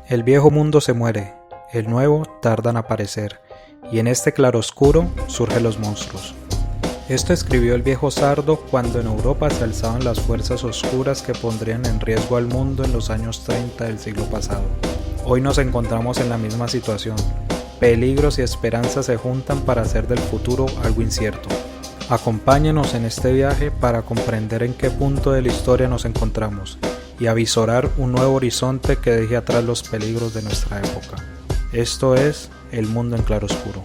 El viejo mundo se muere, el nuevo tarda en aparecer, y en este claroscuro surgen los monstruos. Esto escribió el viejo Sardo cuando en Europa se alzaban las fuerzas oscuras que pondrían en riesgo al mundo en los años 30 del siglo pasado. Hoy nos encontramos en la misma situación. Peligros y esperanzas se juntan para hacer del futuro algo incierto. Acompáñenos en este viaje para comprender en qué punto de la historia nos encontramos y avisorar un nuevo horizonte que deje atrás los peligros de nuestra época. Esto es El Mundo en Claroscuro.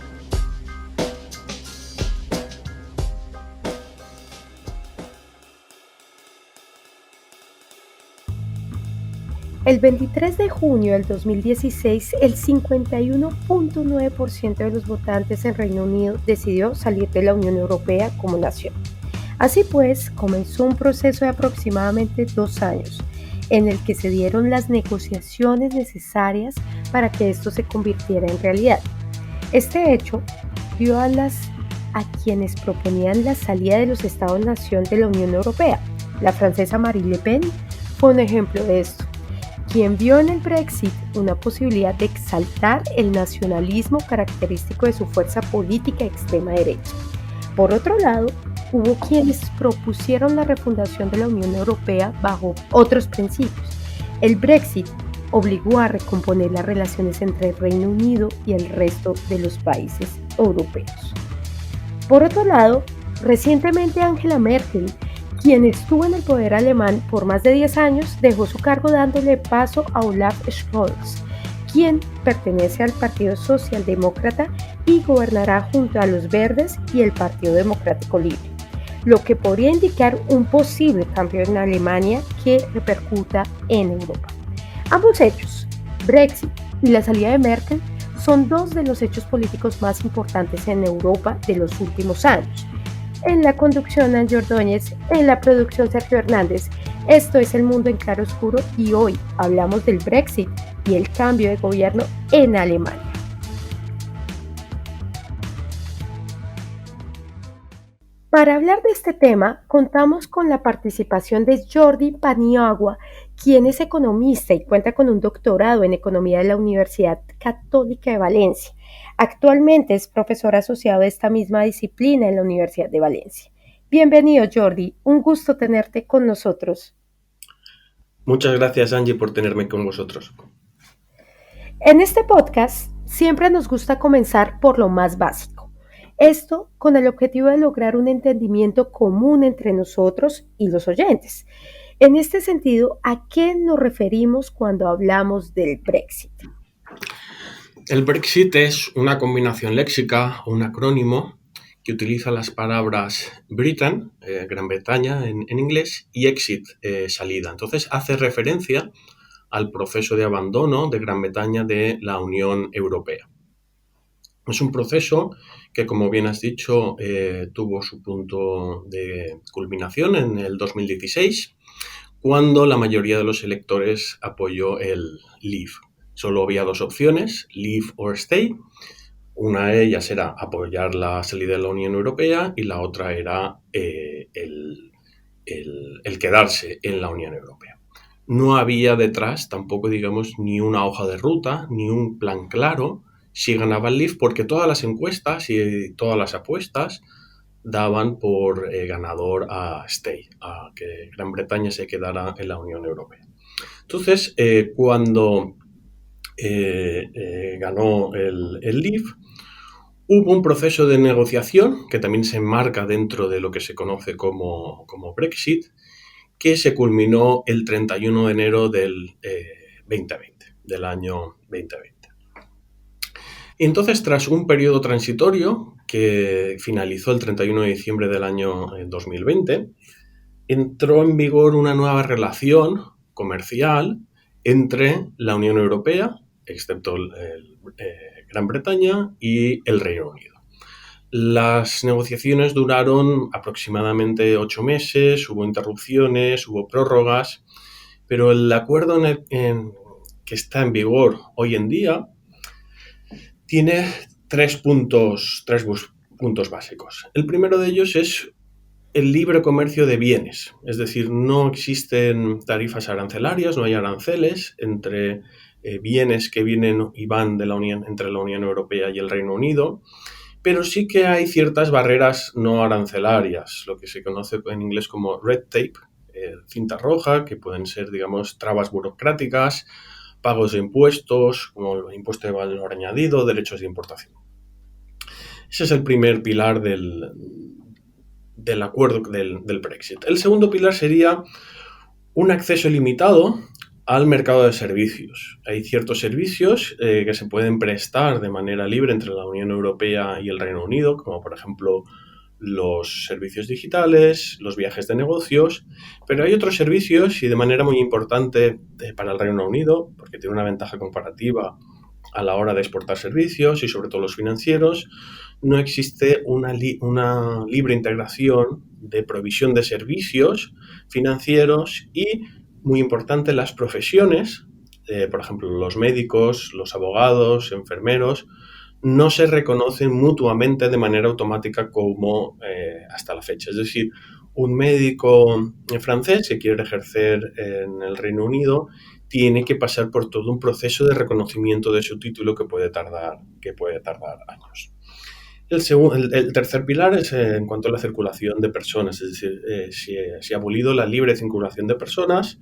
El 23 de junio del 2016, el 51.9% de los votantes en Reino Unido decidió salir de la Unión Europea como nación. Así pues, comenzó un proceso de aproximadamente 2 años, en el que se dieron las negociaciones necesarias para que esto se convirtiera en realidad. Este hecho dio a quienes proponían la salida de los Estados-nación de la Unión Europea. La francesa Marine Le Pen fue un ejemplo de esto, quien vio en el Brexit una posibilidad de exaltar el nacionalismo característico de su fuerza política extrema derecha. Por otro lado, hubo quienes propusieron la refundación de la Unión Europea bajo otros principios. El Brexit obligó a recomponer las relaciones entre el Reino Unido y el resto de los países europeos. Por otro lado, recientemente Angela Merkel, quien estuvo en el poder alemán por más de 10 años, dejó su cargo dándole paso a Olaf Scholz, quien pertenece al Partido Socialdemócrata y gobernará junto a los Verdes y el Partido Democrático Libre, lo que podría indicar un posible cambio en Alemania que repercuta en Europa. Ambos hechos, Brexit y la salida de Merkel, son dos de los hechos políticos más importantes en Europa de los últimos años. En la conducción, Angie Ordóñez, en la producción, Sergio Hernández. Esto es El Mundo en Claroscuro y hoy hablamos del Brexit y el cambio de gobierno en Alemania. Para hablar de este tema, contamos con la participación de Jordi Paniagua, quien es economista y cuenta con un doctorado en Economía de la Universidad Católica de Valencia. Actualmente es profesor asociado de esta misma disciplina en la Universidad de Valencia. Bienvenido, Jordi. Un gusto tenerte con nosotros. Muchas gracias, Angie, por tenerme con vosotros. En este podcast siempre nos gusta comenzar por lo más básico. Esto con el objetivo de lograr un entendimiento común entre nosotros y los oyentes. En este sentido, ¿a qué nos referimos cuando hablamos del Brexit? El Brexit es una combinación léxica o un acrónimo que utiliza las palabras Britain, Gran Bretaña en inglés, y exit, salida. Entonces hace referencia al proceso de abandono de Gran Bretaña de la Unión Europea. Es un proceso que, como bien has dicho, tuvo su punto de culminación en el 2016, cuando la mayoría de los electores apoyó el Leave. Solo había dos opciones, Leave or Stay. Una de ellas era apoyar la salida de la Unión Europea y la otra era el quedarse en la Unión Europea. No había detrás tampoco, digamos, ni una hoja de ruta, ni un plan claro si ganaba el Leave, porque todas las encuestas y todas las apuestas daban por ganador a Stay, a que Gran Bretaña se quedara en la Unión Europea. Entonces, cuando ganó el Leave, hubo un proceso de negociación que también se enmarca dentro de lo que se conoce como Brexit, que se culminó el 31 de enero del 2020, del año 2020. Y entonces, tras un periodo transitorio que finalizó el 31 de diciembre del año 2020, entró en vigor una nueva relación comercial entre la Unión Europea, excepto Gran Bretaña, y el Reino Unido. Las negociaciones duraron aproximadamente 8 meses, hubo interrupciones, hubo prórrogas, pero el acuerdo que está en vigor hoy en día tiene tres puntos básicos. El primero de ellos es el libre comercio de bienes, es decir, no existen tarifas arancelarias, no hay aranceles entre bienes que vienen y van de la Unión, entre la Unión Europea y el Reino Unido, pero sí que hay ciertas barreras no arancelarias, lo que se conoce en inglés como red tape, cinta roja, que pueden ser, digamos, trabas burocráticas, pagos de impuestos, como el impuesto de valor añadido, derechos de importación. Ese es el primer pilar del acuerdo del Brexit. El segundo pilar sería un acceso limitado al mercado de servicios. Hay ciertos servicios que se pueden prestar de manera libre entre la Unión Europea y el Reino Unido, como por ejemplo los servicios digitales, los viajes de negocios, pero hay otros servicios y de manera muy importante para el Reino Unido, porque tiene una ventaja comparativa a la hora de exportar servicios y sobre todo los financieros, no existe una libre integración de provisión de servicios financieros y, muy importante, las profesiones, por ejemplo, los médicos, los abogados, enfermeros, no se reconocen mutuamente de manera automática como hasta la fecha. Es decir, un médico francés que quiere ejercer en el Reino Unido tiene que pasar por todo un proceso de reconocimiento de su título que puede tardar años. El tercer pilar es en cuanto a la circulación de personas, es decir, se ha abolido la libre circulación de personas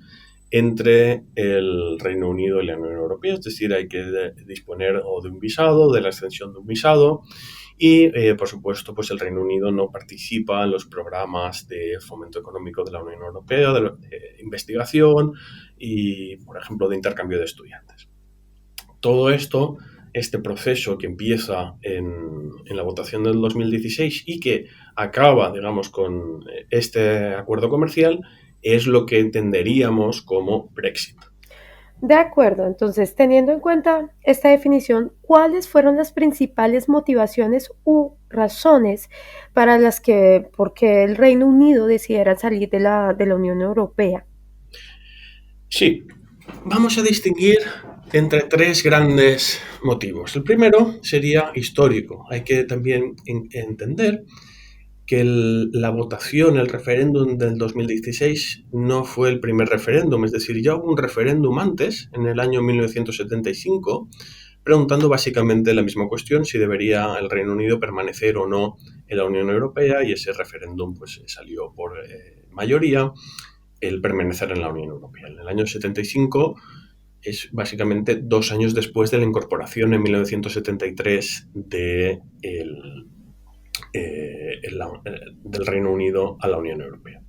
entre el Reino Unido y la Unión Europea, es decir, hay que disponer o de un visado, de la extensión de un visado y, por supuesto, pues el Reino Unido no participa en los programas de fomento económico de la Unión Europea, de investigación y, por ejemplo, de intercambio de estudiantes. Todo esto, este proceso que empieza en la votación del 2016 y que acaba, digamos, con este acuerdo comercial, es lo que entenderíamos como Brexit. De acuerdo, entonces, teniendo en cuenta esta definición, ¿cuáles fueron las principales motivaciones u razones para por qué el Reino Unido decidiera salir de la Unión Europea? Sí, vamos a distinguir entre tres grandes motivos. El primero sería histórico. Hay que también entender que la votación, el referéndum del 2016 no fue el primer referéndum, es decir, ya hubo un referéndum antes, en el año 1975, preguntando básicamente la misma cuestión, si debería el Reino Unido permanecer o no en la Unión Europea, y ese referéndum pues salió por mayoría el permanecer en la Unión Europea. En el año 75 es básicamente 2 años después de la incorporación en 1973 del Reino Unido a la Unión Europea.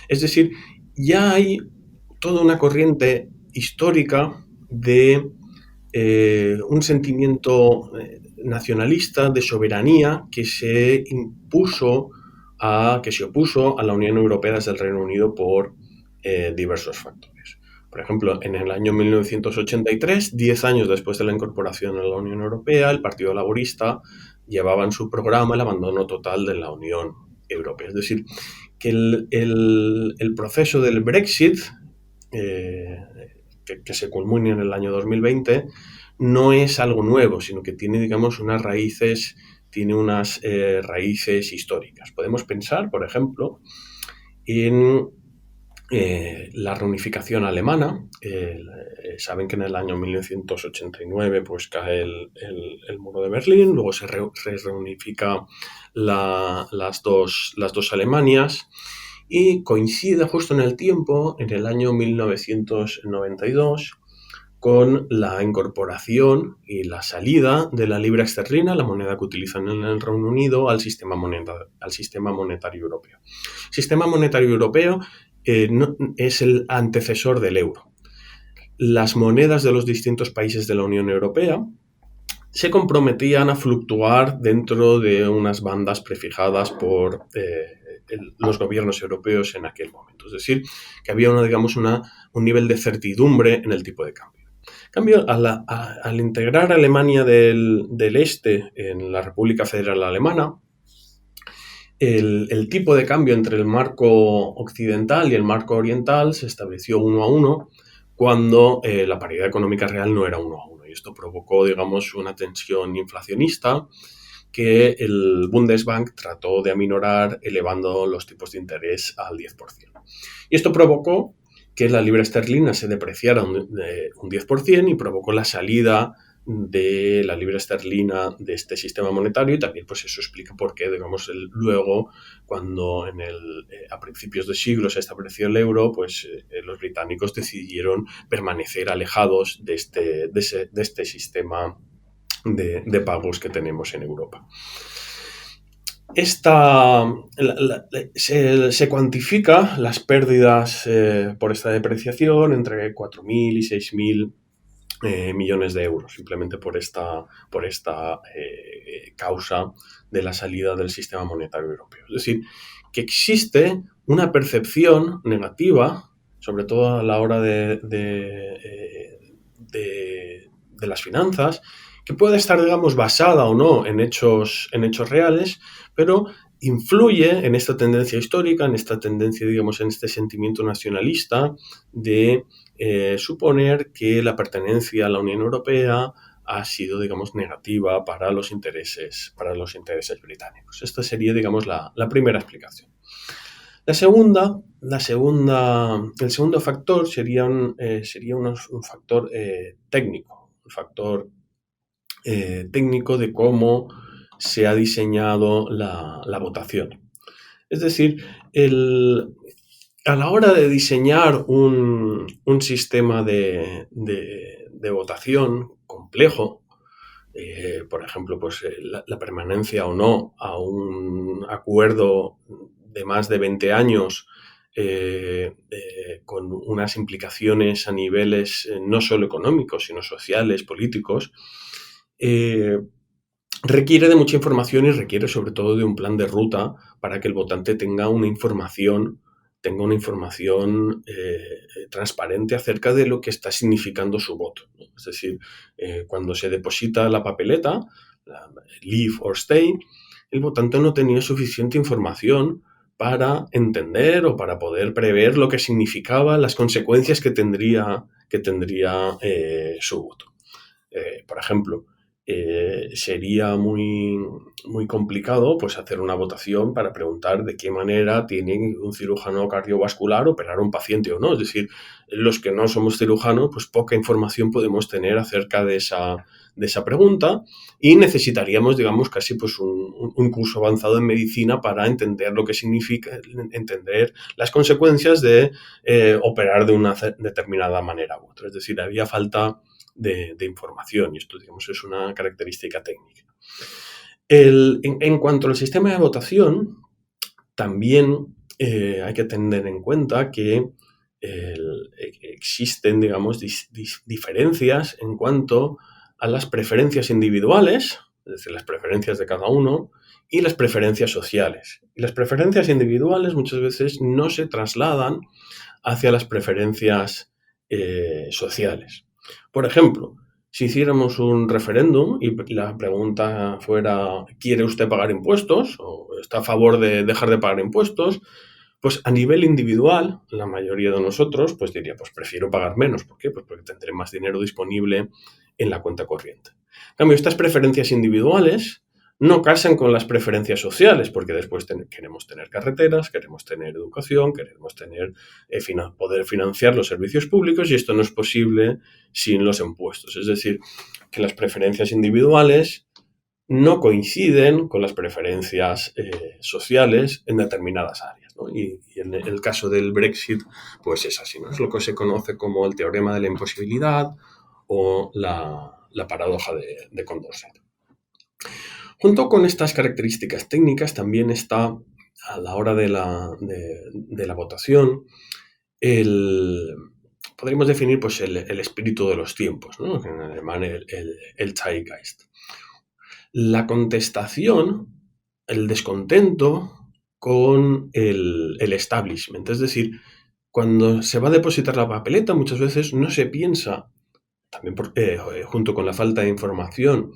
Es decir, ya hay toda una corriente histórica de un sentimiento nacionalista de soberanía que se opuso a la Unión Europea desde el Reino Unido por diversos factores. Por ejemplo, en el año 1983, 10 años después de la incorporación a la Unión Europea, el Partido Laborista llevaba en su programa el abandono total de la Unión Europea. Es decir, que el proceso del Brexit, que se culmina en el año 2020, no es algo nuevo, sino que tiene, digamos, unas raíces históricas. Podemos pensar, por ejemplo, en la reunificación alemana. Saben que en el año 1989 pues, cae el muro de Berlín, luego se reunifica las dos Alemanias y coincide justo en el tiempo, en el año 1992, con la incorporación y la salida de la libra esterlina, la moneda que utilizan en el Reino Unido, al sistema monetario europeo. El sistema monetario europeo es el antecesor del euro. Las monedas de los distintos países de la Unión Europea se comprometían a fluctuar dentro de unas bandas prefijadas por los gobiernos europeos en aquel momento. Es decir, que había un nivel de certidumbre en el tipo de cambio. En cambio, al integrar Alemania del Este en la República Federal Alemana, el tipo de cambio entre el marco occidental y el marco oriental se estableció 1 a 1 cuando la paridad económica real no era 1 a 1. Y esto provocó, digamos, una tensión inflacionista que el Bundesbank trató de aminorar elevando los tipos de interés al 10%. Y esto provocó que la libra esterlina se depreciara un 10% y provocó la salida de la libra esterlina de este sistema monetario, y también pues eso explica por qué, digamos, luego cuando a principios de siglo se estableció el euro, pues los británicos decidieron permanecer alejados de este sistema de pagos que tenemos en Europa. Se cuantifica las pérdidas por esta depreciación entre 4.000 y 6.000 millones de euros, simplemente por esta causa de la salida del sistema monetario europeo. Es decir, que existe una percepción negativa, sobre todo a la hora de las finanzas, que puede estar, digamos, basada o no en hechos reales, pero influye en esta tendencia histórica, en esta tendencia, digamos, en este sentimiento nacionalista de suponer que la pertenencia a la Unión Europea ha sido, digamos, negativa para los intereses británicos. Esta sería, digamos, la primera explicación. El segundo factor sería un factor técnico, un factor técnico de cómo se ha diseñado la votación. Es decir, a la hora de diseñar un sistema de votación complejo, por ejemplo, pues la permanencia o no a un acuerdo de más de 20 años con unas implicaciones a niveles no solo económicos, sino sociales, políticos, requiere de mucha información y requiere sobre todo de un plan de ruta para que el votante tenga una información transparente acerca de lo que está significando su voto, ¿no? Es decir, cuando se deposita la papeleta, leave or stay, el votante no tenía suficiente información para entender o para poder prever lo que significaba, las consecuencias que tendría su voto. Por ejemplo, sería muy, muy complicado pues hacer una votación para preguntar de qué manera tiene un cirujano cardiovascular operar a un paciente o no. Es decir, los que no somos cirujanos, pues poca información podemos tener acerca de esa pregunta, y necesitaríamos, digamos, casi pues un curso avanzado en medicina para entender lo que significa, entender las consecuencias de operar de una determinada manera u otra. Es decir, había falta de información, y esto, digamos, es una característica técnica. En cuanto al sistema de votación, también hay que tener en cuenta que existen, digamos, diferencias en cuanto a las preferencias individuales, es decir, las preferencias de cada uno, y las preferencias sociales. Y las preferencias individuales muchas veces no se trasladan hacia las preferencias sociales. Por ejemplo, si hiciéramos un referéndum y la pregunta fuera ¿quiere usted pagar impuestos? ¿O está a favor de dejar de pagar impuestos? Pues a nivel individual, la mayoría de nosotros pues diría, pues prefiero pagar menos. ¿Por qué? Pues porque tendré más dinero disponible en la cuenta corriente. En cambio, estas preferencias individuales no casan con las preferencias sociales, porque después queremos tener carreteras, queremos tener educación, queremos poder financiar los servicios públicos, y esto no es posible sin los impuestos. Es decir, que las preferencias individuales no coinciden con las preferencias sociales en determinadas áreas, ¿no? Y en el caso del Brexit, pues es así, ¿no? Es lo que se conoce como el teorema de la imposibilidad o la paradoja de Condorcet. Junto con estas características técnicas también está, a la hora de la votación, podríamos definir pues, el espíritu de los tiempos, ¿no? En alemán el Zeitgeist. La contestación, el descontento con el establishment. Es decir, cuando se va a depositar la papeleta, muchas veces no se piensa, también junto con la falta de información,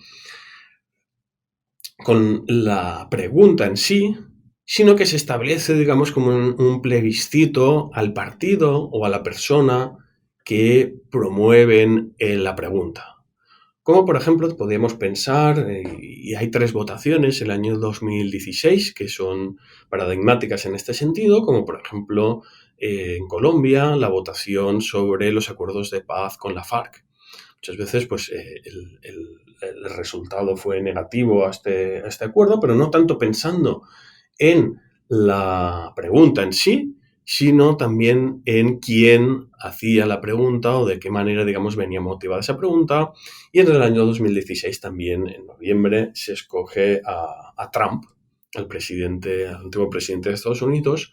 con la pregunta en sí, sino que se establece, digamos, como un plebiscito al partido o a la persona que promueven la pregunta. Como, por ejemplo, podríamos pensar, y hay 3 votaciones el año 2016 que son paradigmáticas en este sentido, como por ejemplo en Colombia, la votación sobre los acuerdos de paz con la FARC. Muchas veces pues, el resultado fue negativo a este acuerdo, pero no tanto pensando en la pregunta en sí, sino también en quién hacía la pregunta o de qué manera, digamos, venía motivada esa pregunta. Y en el año 2016 también, en noviembre, se escoge a Trump, al antiguo presidente de Estados Unidos,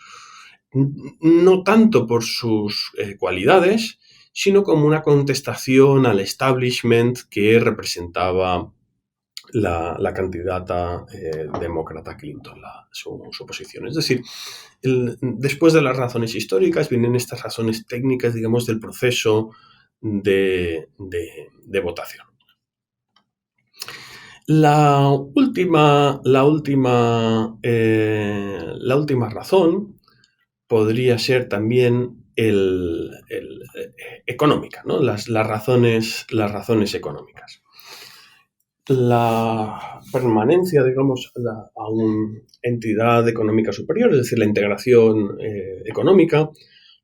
no tanto por sus cualidades, sino como una contestación al establishment que representaba la candidata demócrata Clinton, su posición. Es decir, después de las razones históricas vienen estas razones técnicas, digamos, del proceso de votación. La última razón podría ser también económica, ¿no? Las razones económicas. La permanencia, digamos, a una entidad económica superior, es decir, la integración económica,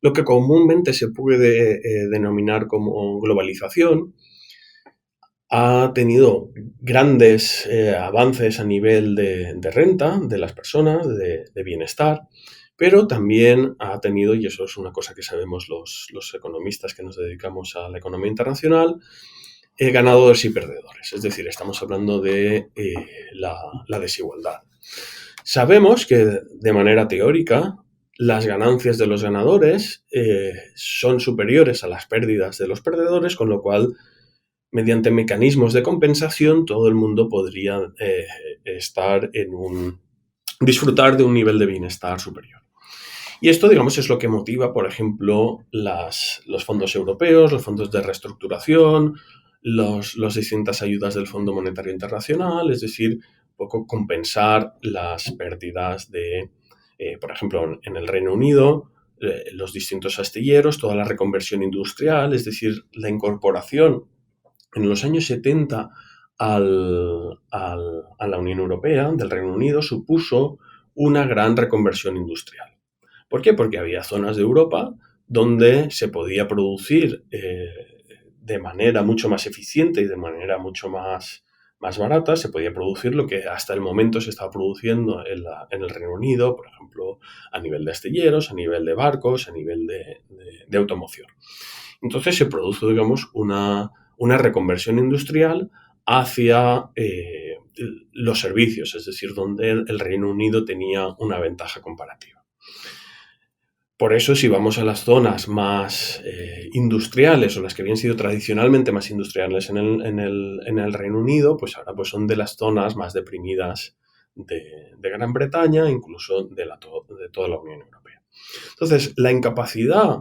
lo que comúnmente se puede denominar como globalización, ha tenido grandes avances a nivel de renta de las personas, de bienestar, pero también ha tenido, y eso es una cosa que sabemos los economistas que nos dedicamos a la economía internacional, ganadores y perdedores. Es decir, estamos hablando de la desigualdad. Sabemos que de manera teórica las ganancias de los ganadores son superiores a las pérdidas de los perdedores, con lo cual, mediante mecanismos de compensación, todo el mundo podría disfrutar de un nivel de bienestar superior. Y esto, digamos, es lo que motiva, por ejemplo, los fondos europeos, los fondos de reestructuración, las distintas ayudas del Fondo Monetario Internacional, es decir, un poco compensar las pérdidas por ejemplo, en el Reino Unido, los distintos astilleros, toda la reconversión industrial, es decir, la incorporación en los años 70 a la Unión Europea del Reino Unido supuso una gran reconversión industrial. ¿Por qué? Porque había zonas de Europa donde se podía producir de manera mucho más eficiente y de manera mucho más barata, se podía producir lo que hasta el momento se estaba produciendo en el Reino Unido, por ejemplo, a nivel de astilleros, a nivel de barcos, a nivel de automoción. Entonces se produjo, digamos, una reconversión industrial hacia los servicios, es decir, donde el Reino Unido tenía una ventaja comparativa. Por eso, si vamos a las zonas más industriales o las que habían sido tradicionalmente más industriales en el Reino Unido, pues ahora pues son de las zonas más deprimidas de Gran Bretaña, incluso de toda la Unión Europea. Entonces, la incapacidad,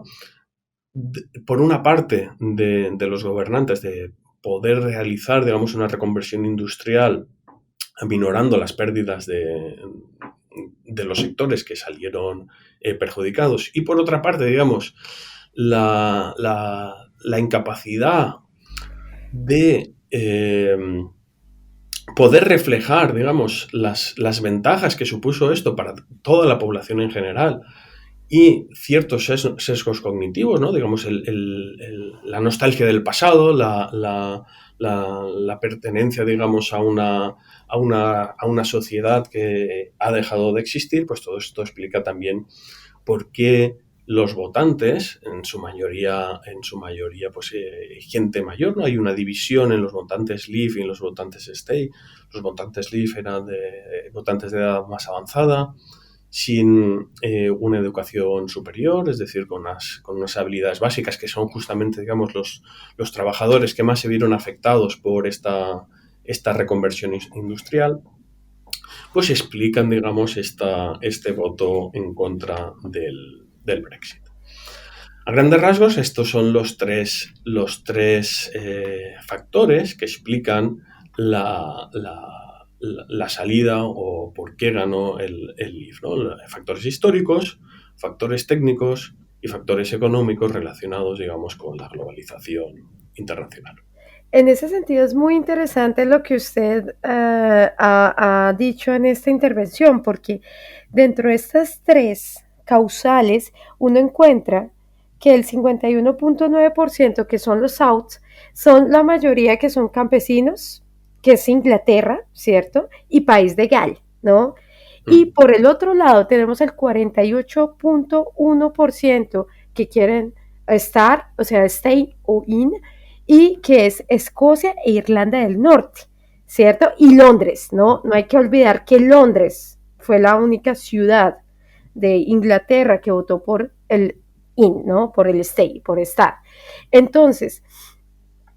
por una parte, de los gobernantes de poder realizar, digamos, una reconversión industrial aminorando las pérdidas de los sectores que salieron perjudicados. Y por otra parte, digamos, la incapacidad de poder reflejar, digamos, las ventajas que supuso esto para toda la población en general y ciertos sesgos cognitivos, ¿no? Digamos, la nostalgia del pasado, la pertenencia, digamos, a una sociedad que ha dejado de existir, pues todo esto explica también por qué los votantes, en su mayoría pues gente mayor, ¿no? Hay una división en los votantes Leave y en los votantes Stay. Los votantes Leave eran votantes de edad más avanzada, sin una educación superior, es decir, con unas habilidades básicas que son justamente, digamos, los trabajadores que más se vieron afectados por esta reconversión industrial, pues explican, digamos, este voto en contra del Brexit. A grandes rasgos, estos son los tres factores que explican la salida o por qué ganó el Leave, ¿no? Factores históricos, factores técnicos y factores económicos relacionados, digamos, con la globalización internacional. En ese sentido es muy interesante lo que usted ha dicho en esta intervención, porque dentro de estas tres causales, uno encuentra que el 51.9% que son los Souths son la mayoría que son campesinos, que es Inglaterra, ¿cierto? Y país de Galles, ¿no? Y por el otro lado tenemos el 48.1% que quieren estar, o sea, stay o in, y que es Escocia e Irlanda del Norte, ¿cierto? Y Londres, ¿no? No hay que olvidar que Londres fue la única ciudad de Inglaterra que votó por el in, ¿no? Por el stay, por estar. Entonces,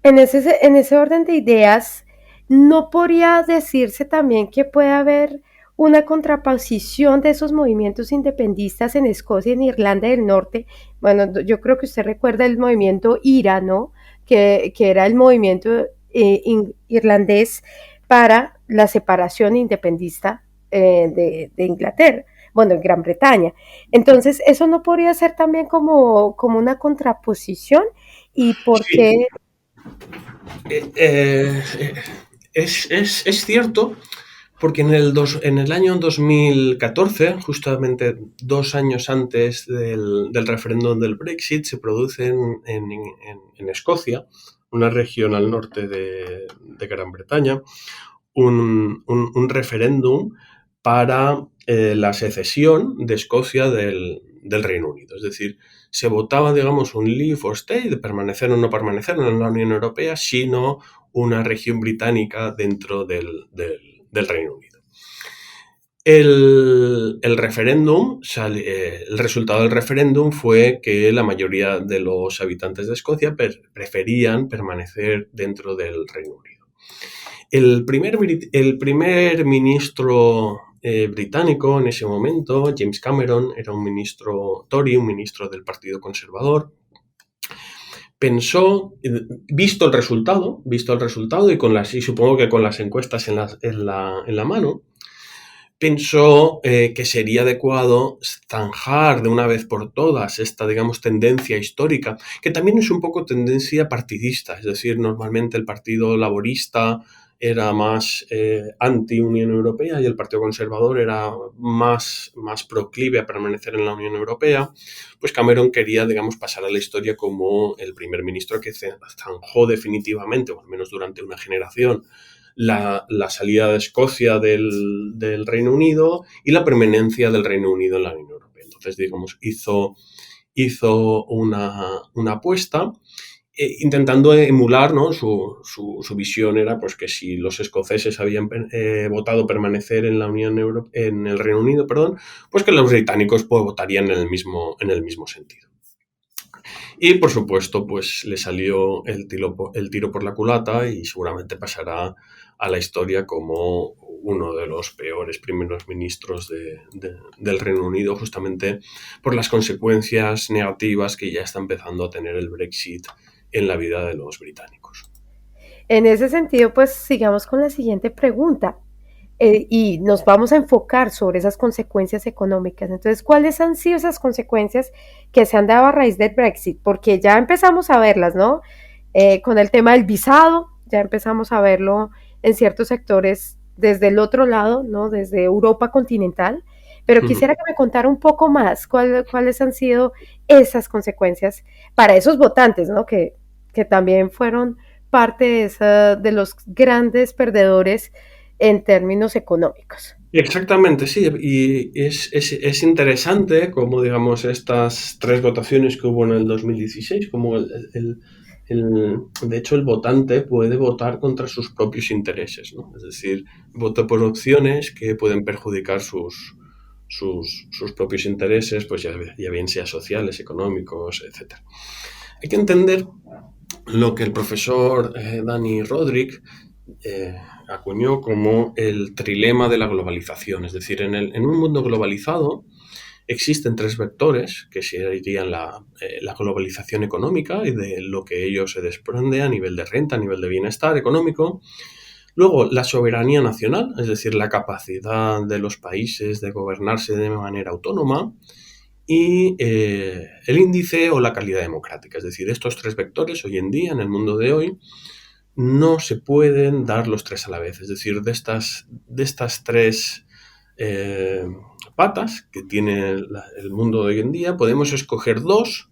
en ese orden de ideas, ¿no podría decirse también que puede haber una contraposición de esos movimientos independistas en Escocia y en Irlanda del Norte? Bueno, yo creo que usted recuerda el movimiento IRA, ¿no? Que era el movimiento irlandés para la separación independista de Inglaterra, bueno, en Gran Bretaña. Entonces, ¿eso no podría ser también como una contraposición? ¿Y por Sí, qué? es cierto, porque en el año 2014, justamente 2 años antes del referéndum del Brexit, se produce en Escocia, una región al norte de Gran Bretaña, un referéndum para la secesión de Escocia del Reino Unido. Es decir, se votaba, digamos, un leave or stay, de permanecer o no permanecer en la Unión Europea, sino una región británica dentro del Reino Unido. El resultado del referéndum fue que la mayoría de los habitantes de Escocia preferían permanecer dentro del Reino Unido. El primer ministro británico en ese momento, James Cameron, era un ministro Tory, un ministro del Partido Conservador. Pensó, visto el resultado y supongo que con las encuestas en la mano, pensó que sería adecuado zanjar de una vez por todas esta, digamos, tendencia histórica, que también es un poco tendencia partidista, es decir, normalmente el Partido Laborista era más anti-Unión Europea y el Partido Conservador era más proclive a permanecer en la Unión Europea. Pues Cameron quería, digamos, pasar a la historia como el primer ministro que zanjó definitivamente, o al menos durante una generación, la salida de Escocia del Reino Unido y la permanencia del Reino Unido en la Unión Europea. Entonces, digamos, hizo una apuesta intentando emular, ¿no? Su visión era pues que si los escoceses habían votado permanecer en la en el Reino Unido, perdón, pues que los británicos pues, votarían en el mismo sentido. Y por supuesto, pues le salió el tiro por la culata y seguramente pasará a la historia como uno de los peores primeros ministros del Reino Unido, justamente por las consecuencias negativas que ya está empezando a tener el Brexit en la vida de los británicos. En ese sentido, pues sigamos con la siguiente pregunta. Y nos vamos a enfocar sobre esas consecuencias económicas. Entonces, ¿cuáles han sido esas consecuencias que se han dado a raíz del Brexit? Porque ya empezamos a verlas, ¿no? Con el tema del visado, ya empezamos a verlo en ciertos sectores desde el otro lado, ¿no? Desde Europa continental. Pero quisiera que me contara un poco más cuáles han sido esas consecuencias para esos votantes, ¿no? Que también fueron parte de los grandes perdedores en términos económicos. Exactamente, sí, y es interesante como, digamos, estas 3 votaciones que hubo en el 2016, como de hecho el votante puede votar contra sus propios intereses, ¿no? Es decir, vota por opciones que pueden perjudicar sus propios intereses, pues ya bien sea sociales, económicos, etc. Hay que entender lo que el profesor Dani Rodrik acuñó como el trilema de la globalización. Es decir, en un mundo globalizado existen 3 vectores que serían la globalización económica y de lo que ello se desprende a nivel de renta, a nivel de bienestar económico. Luego, la soberanía nacional, es decir, la capacidad de los países de gobernarse de manera autónoma. Y el índice o la calidad democrática. Es decir, estos 3 vectores hoy en día, en el mundo de hoy, no se pueden dar los 3 a la vez. Es decir, de estas 3 patas que tiene el mundo de hoy en día, podemos escoger 2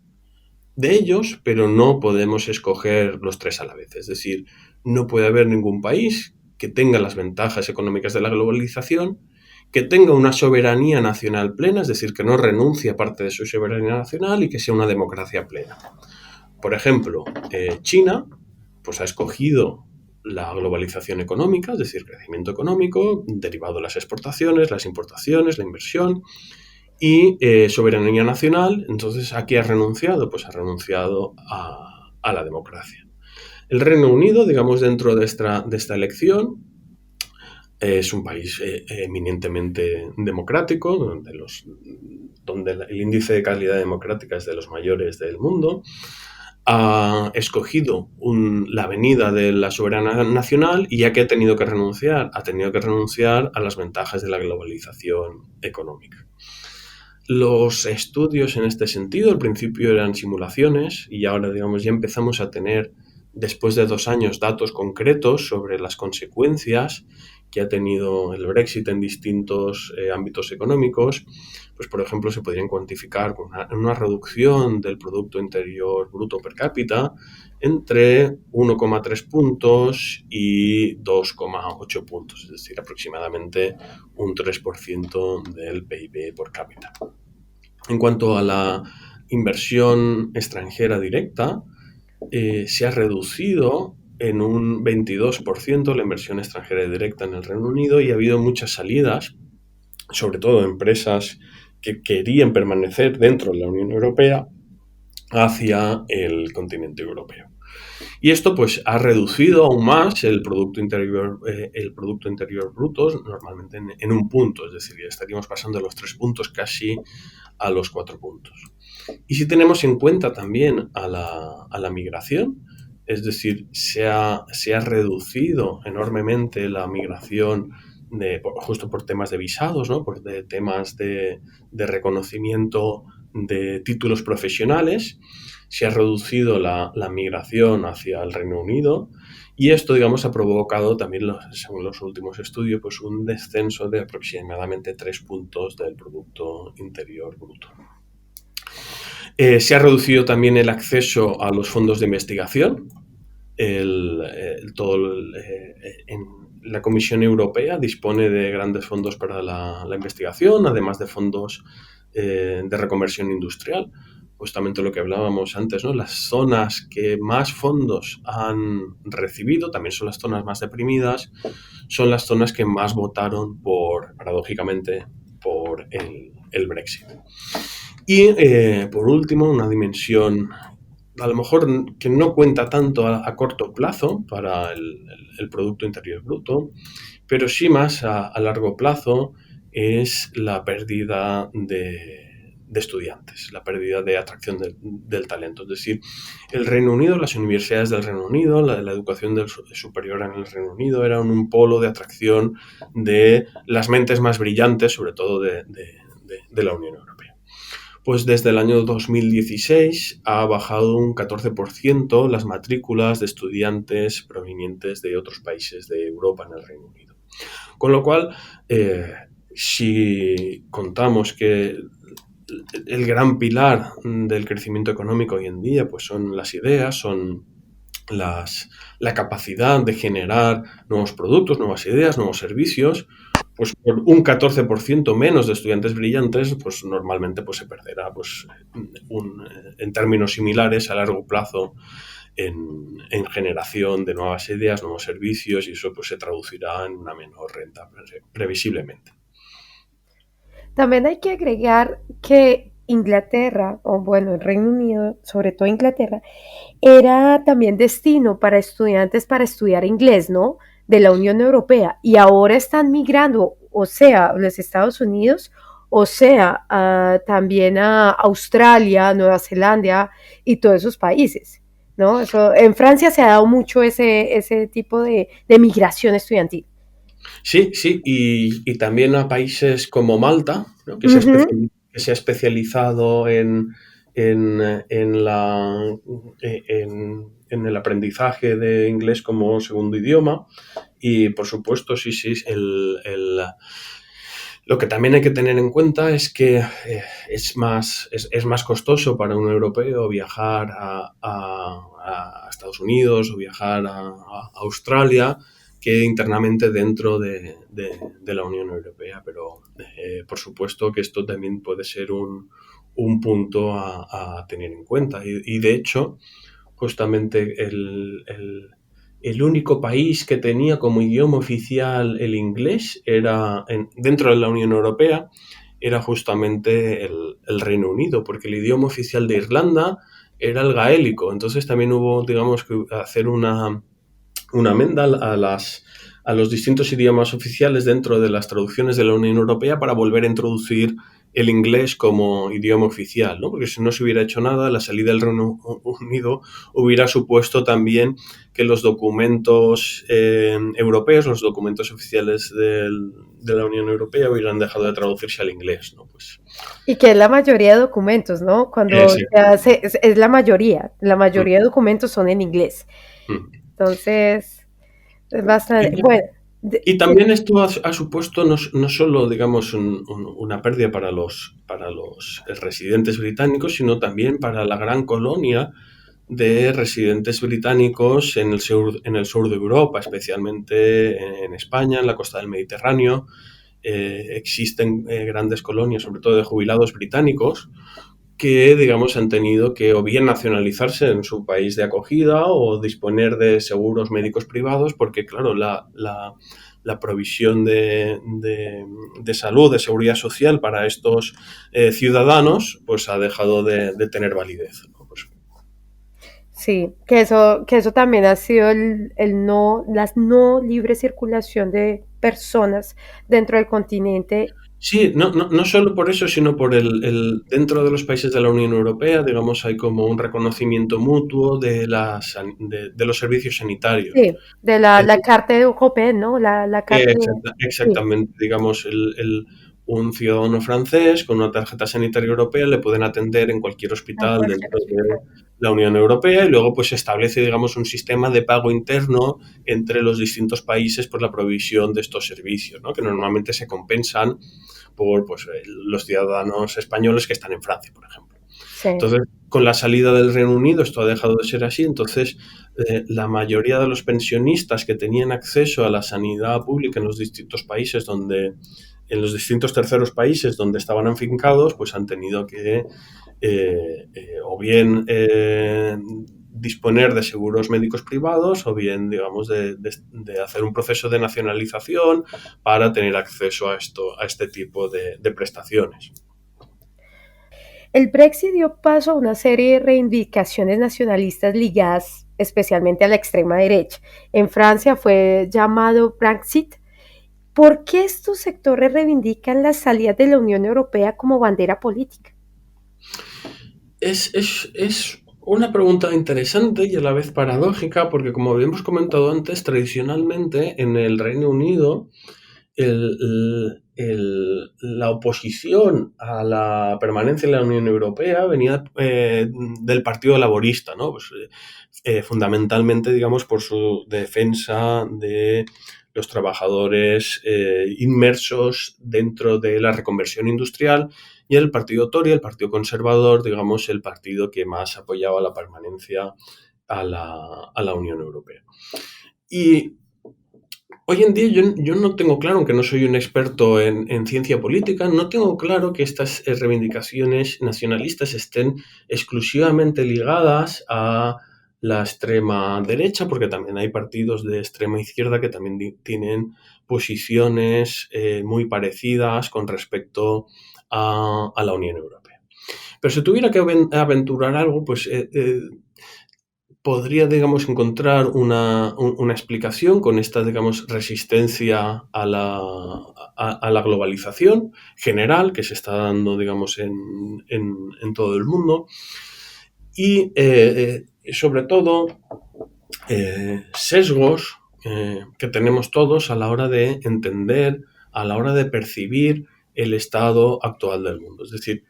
de ellos, pero no podemos escoger los 3 a la vez. Es decir, no puede haber ningún país que tenga las ventajas económicas de la globalización, que tenga una soberanía nacional plena, es decir, que no renuncie a parte de su soberanía nacional y que sea una democracia plena. Por ejemplo, China pues ha escogido la globalización económica, es decir, crecimiento económico, derivado de las exportaciones, las importaciones, la inversión y soberanía nacional. Entonces, ¿a qué ha renunciado? Pues ha renunciado a la democracia. El Reino Unido, digamos, dentro de esta elección, es un país eminentemente democrático, donde el índice de calidad democrática es de los mayores del mundo. Ha escogido la avenida de la soberanía nacional y ya que ha tenido que renunciar a las ventajas de la globalización económica. Los estudios en este sentido, al principio eran simulaciones y ahora, digamos, ya empezamos a tener, después de 2 años, datos concretos sobre las consecuencias que ha tenido el Brexit en distintos ámbitos económicos. Pues, por ejemplo, se podrían cuantificar una reducción del Producto Interior Bruto per cápita entre 1,3 puntos y 2,8 puntos, es decir, aproximadamente un 3% del PIB por cápita. En cuanto a la inversión extranjera directa, se ha reducido en un 22% la inversión extranjera directa en el Reino Unido y ha habido muchas salidas, sobre todo empresas que querían permanecer dentro de la Unión Europea hacia el continente europeo. Y esto pues ha reducido aún más el Producto Interior Bruto, normalmente en un punto, es decir, ya estaríamos pasando de los 3 puntos casi a los 4 puntos. Y si tenemos en cuenta también a la migración, es decir, se ha reducido enormemente la migración justo por temas de visados, ¿no? Por temas de reconocimiento de títulos profesionales, se ha reducido la migración hacia el Reino Unido y esto, digamos, ha provocado también, según los últimos estudios, pues un descenso de aproximadamente 3 puntos del Producto Interior Bruto. Se ha reducido también el acceso a los fondos de investigación. La Comisión Europea dispone de grandes fondos para la investigación, además de fondos de reconversión industrial. Justamente lo que hablábamos antes, ¿no? Las zonas que más fondos han recibido, también son las zonas más deprimidas, son las zonas que más votaron paradójicamente, por el Brexit. Y por último, una dimensión a lo mejor que no cuenta tanto a corto plazo para el Producto Interior Bruto, pero sí más a largo plazo, es la pérdida de estudiantes, la pérdida de atracción del talento. Es decir, el Reino Unido, las universidades del Reino Unido, la educación superior en el Reino Unido era un polo de atracción de las mentes más brillantes, sobre todo de la Unión Europea. Pues desde el año 2016 ha bajado un 14% las matrículas de estudiantes provenientes de otros países de Europa en el Reino Unido. Con lo cual, si contamos que el gran pilar del crecimiento económico hoy en día pues son las ideas, son la capacidad de generar nuevos productos, nuevas ideas, nuevos servicios, pues por un 14% menos de estudiantes brillantes, pues normalmente pues se perderá pues, en términos similares a largo plazo en generación de nuevas ideas, nuevos servicios, y eso pues se traducirá en una menor renta previsiblemente. También hay que agregar que Inglaterra, o bueno, el Reino Unido, sobre todo Inglaterra, era también destino para estudiantes para estudiar inglés, ¿no? De la Unión Europea, y ahora están migrando, o sea, a los Estados Unidos, o sea, también a Australia, Nueva Zelanda y todos esos países, ¿no? Eso, en Francia se ha dado mucho ese tipo de migración estudiantil. Sí, y también a países como Malta, ¿no? que se ha especializado en el aprendizaje de inglés como segundo idioma, y por supuesto, sí, Lo que también hay que tener en cuenta es que es más costoso para un europeo viajar a Estados Unidos o viajar a Australia que internamente dentro de la Unión Europea. Pero por supuesto que esto también puede ser un punto a tener en cuenta. Y de hecho, justamente el único país que tenía como idioma oficial el inglés dentro de la Unión Europea era justamente el Reino Unido, porque el idioma oficial de Irlanda era el gaélico. Entonces también hubo, digamos, que hacer una enmienda a los distintos idiomas oficiales dentro de las traducciones de la Unión Europea para volver a introducir el inglés como idioma oficial, ¿no? Porque si no se hubiera hecho nada, la salida del Reino Unido hubiera supuesto también que los documentos europeos, los documentos oficiales de la Unión Europea hubieran dejado de traducirse al inglés, ¿no? Pues, Y que es la mayoría de documentos, ¿no? Cuando sí. se hace, es la mayoría de documentos son en inglés. Entonces, es bastante, Y, bueno, y también esto ha supuesto no solo, digamos, una pérdida para los residentes británicos, sino también para la gran colonia de residentes británicos en el sur de Europa, especialmente en España, en la costa del Mediterráneo. Existen grandes colonias, sobre todo de jubilados británicos, que, digamos, han tenido que o bien nacionalizarse en su país de acogida o disponer de seguros médicos privados, porque, claro, la provisión de salud, de seguridad social para estos ciudadanos, pues ha dejado de tener validez, ¿no? Pues, sí, que eso también ha sido las no libre circulación de personas dentro del continente. sí, no solo por eso, sino por dentro de los países de la Unión Europea, digamos, hay como un reconocimiento mutuo de los servicios sanitarios. Sí, de la Carta Europea, ¿no? La Carta, sí, Exactamente, digamos, un ciudadano francés con una tarjeta sanitaria europea le pueden atender en cualquier a hospital cualquier dentro de hospital. la Unión Europea, y luego pues se establece, digamos, un sistema de pago interno entre los distintos países por la provisión de estos servicios, ¿no? Que normalmente se compensan por pues, los ciudadanos españoles que están en Francia, por ejemplo. Sí, Entonces, con la salida del Reino Unido esto ha dejado de ser así. Entonces, la mayoría de los pensionistas que tenían acceso a la sanidad pública en los distintos países en los distintos terceros países donde estaban afincados, pues han tenido que o bien disponer de seguros médicos privados o bien, digamos, de hacer un proceso de nacionalización para tener acceso a este tipo de prestaciones. el Brexit dio paso a una serie de reivindicaciones nacionalistas ligadas especialmente a la extrema derecha. En Francia fue llamado Brexit. ¿Por qué estos sectores reivindican la salida de la Unión Europea como bandera política? Es una pregunta interesante y a la vez paradójica, porque como habíamos comentado antes, tradicionalmente en el Reino Unido la oposición a la permanencia en la Unión Europea venía del Partido Laborista, ¿no? Pues, fundamentalmente, digamos, por su defensa de los trabajadores inmersos dentro de la reconversión industrial, y el partido Tory, el partido conservador, digamos, el partido que más apoyaba la permanencia a la Unión Europea. Y hoy en día yo no tengo claro, aunque no soy un experto en ciencia política, no tengo claro que estas reivindicaciones nacionalistas estén exclusivamente ligadas a la extrema derecha, porque también hay partidos de extrema izquierda que también tienen posiciones muy parecidas con respecto a la Unión Europea. Pero si tuviera que aventurar algo, pues podría, digamos, encontrar una explicación con esta, digamos, resistencia a la globalización general que se está dando, digamos, en todo el mundo, y sobre todo sesgos que tenemos todos a la hora de entender, a la hora de percibir el estado actual del mundo. Es decir,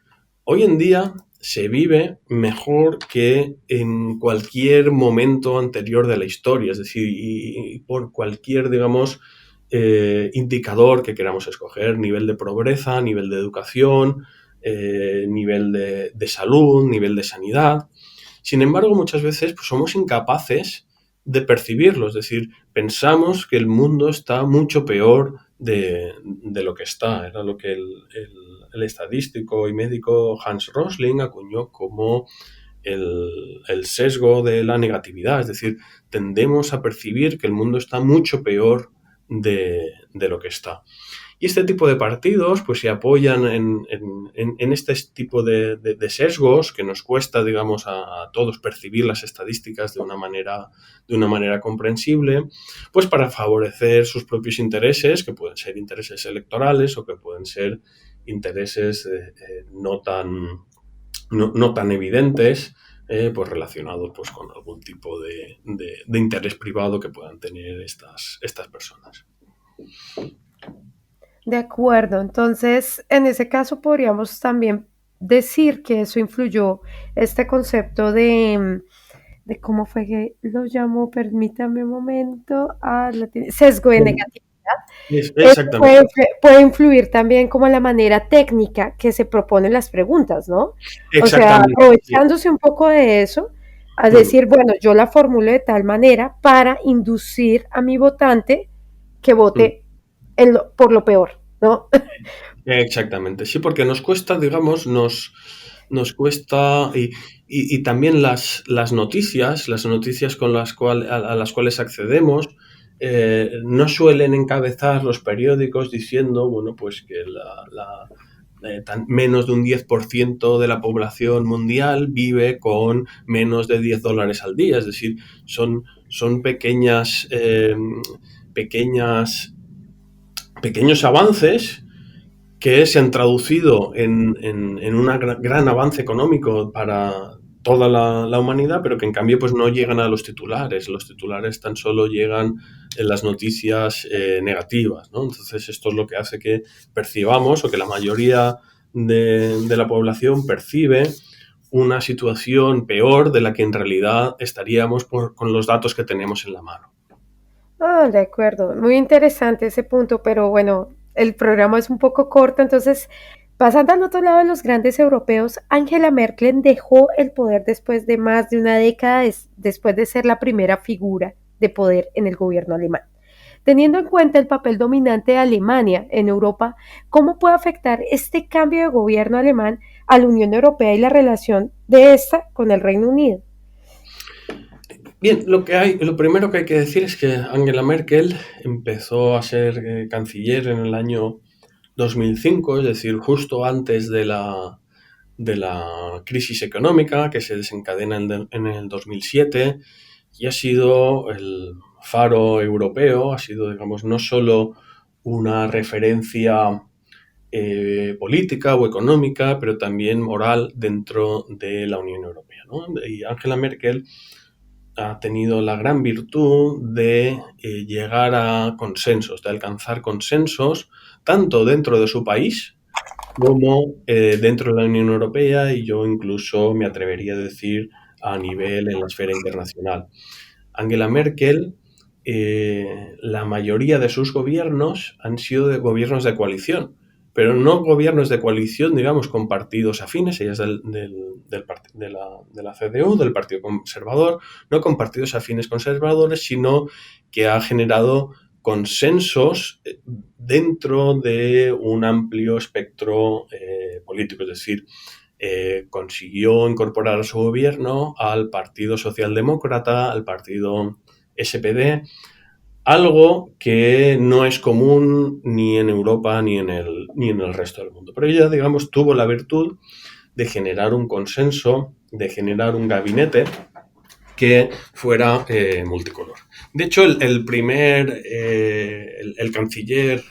hoy en día se vive mejor que en cualquier momento anterior de la historia, es decir, y por cualquier, digamos, indicador que queramos escoger, nivel de pobreza, nivel de educación, nivel de salud, nivel de sanidad. Sin embargo, muchas veces pues, somos incapaces de percibirlo, es decir, pensamos que el mundo está mucho peor de lo que está. Era lo que el estadístico y médico Hans Rosling acuñó como el sesgo de la negatividad, es decir, tendemos a percibir que el mundo está mucho peor de lo que está. Y este tipo de partidos pues se apoyan en este tipo de sesgos que nos cuesta, digamos, a todos percibir las estadísticas de una manera comprensible, pues para favorecer sus propios intereses, que pueden ser intereses electorales o que pueden ser intereses no tan evidentes, pues relacionados pues con algún tipo de interés privado que puedan tener estas personas. De acuerdo, entonces en ese caso podríamos también decir que eso influyó este concepto de cómo fue que lo llamó, permítame un momento, sesgo de negatividad. Eso Exactamente. puede influir también como la manera técnica que se proponen las preguntas, ¿no? O sea, Exactamente. aprovechándose un poco de eso, a decir, bueno, yo la formulo de tal manera para inducir a mi votante que vote por lo peor, ¿no? Exactamente, sí, porque nos cuesta, digamos, nos cuesta y también las noticias con a las cuales accedemos, no suelen encabezar los periódicos diciendo, bueno, pues que menos de un 10% de la población mundial vive con menos de $10 al día. Es decir, son pequeños avances que se han traducido en un gran avance económico para toda la humanidad, pero que en cambio pues no llegan a los titulares. Los titulares tan solo llegan en las noticias negativas, ¿no? Entonces esto es lo que hace que percibamos, o que la mayoría de la población percibe, una situación peor de la que en realidad estaríamos con los datos que tenemos en la mano. Ah, de acuerdo. Muy interesante ese punto, pero bueno, el programa es un poco corto, entonces, pasando al otro lado de los grandes europeos, Angela Merkel dejó el poder después de más de una década después de ser la primera figura de poder en el gobierno alemán. Teniendo en cuenta el papel dominante de Alemania en Europa, ¿cómo puede afectar este cambio de gobierno alemán a la Unión Europea y la relación de esta con el Reino Unido? Bien, lo primero que hay que decir es que Angela Merkel empezó a ser canciller en el año 2005, es decir, justo antes de la crisis económica que se desencadena en el 2007, y ha sido el faro europeo, ha sido, digamos, no solo una referencia política o económica, pero también moral dentro de la Unión Europea, ¿no? Y Angela Merkel ha tenido la gran virtud de llegar a consensos, de alcanzar consensos, tanto dentro de su país como dentro de la Unión Europea, y yo incluso me atrevería a decir a nivel en la esfera internacional. Angela Merkel, la mayoría de sus gobiernos han sido gobiernos de coalición, pero no gobiernos de coalición, digamos, con partidos afines. Ella es de la CDU, del Partido Conservador, no con partidos afines conservadores, sino que ha generado consensos dentro de un amplio espectro político. Es decir, consiguió incorporar a su gobierno al Partido Socialdemócrata, al partido SPD, algo que no es común ni en Europa ni en el resto del mundo. Pero ella, digamos, tuvo la virtud de generar un consenso, de generar un gabinete que fuera multicolor. De hecho, el canciller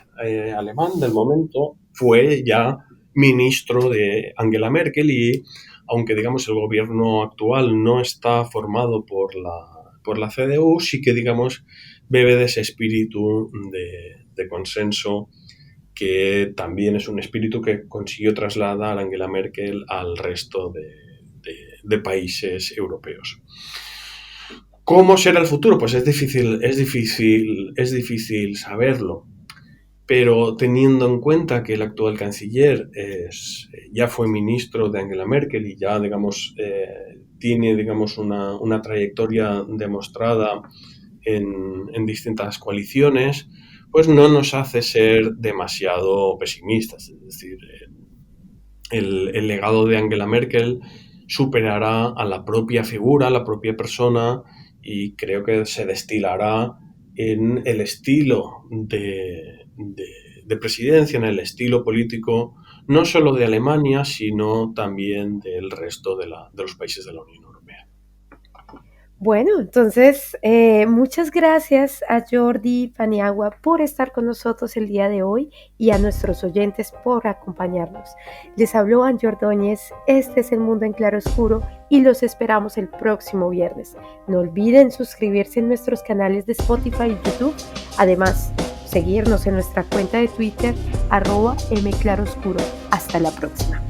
alemán del momento fue ya ministro de Angela Merkel, y aunque, digamos, el gobierno actual no está formado por la CDU, sí que, digamos, bebe de ese espíritu de consenso, que también es un espíritu que consiguió trasladar Angela Merkel al resto de países europeos. ¿Cómo será el futuro? Pues es difícil saberlo. Pero teniendo en cuenta que el actual canciller ya fue ministro de Angela Merkel y ya, digamos, tiene, digamos, una trayectoria demostrada en distintas coaliciones, pues no nos hace ser demasiado pesimistas. Es decir, el legado de Angela Merkel superará a la propia figura, a la propia persona, y creo que se destilará en el estilo de presidencia, en el estilo político, no solo de Alemania, sino también del resto de los países de la Unión Europea. Bueno, entonces muchas gracias a Jordi Paniagua por estar con nosotros el día de hoy y a nuestros oyentes por acompañarnos. Les habló Angie Ordóñez, este es El Mundo en Claroscuro y los esperamos el próximo viernes. No olviden suscribirse en nuestros canales de Spotify y YouTube. Además, seguirnos en nuestra cuenta de Twitter @mclaroscuro. Hasta la próxima.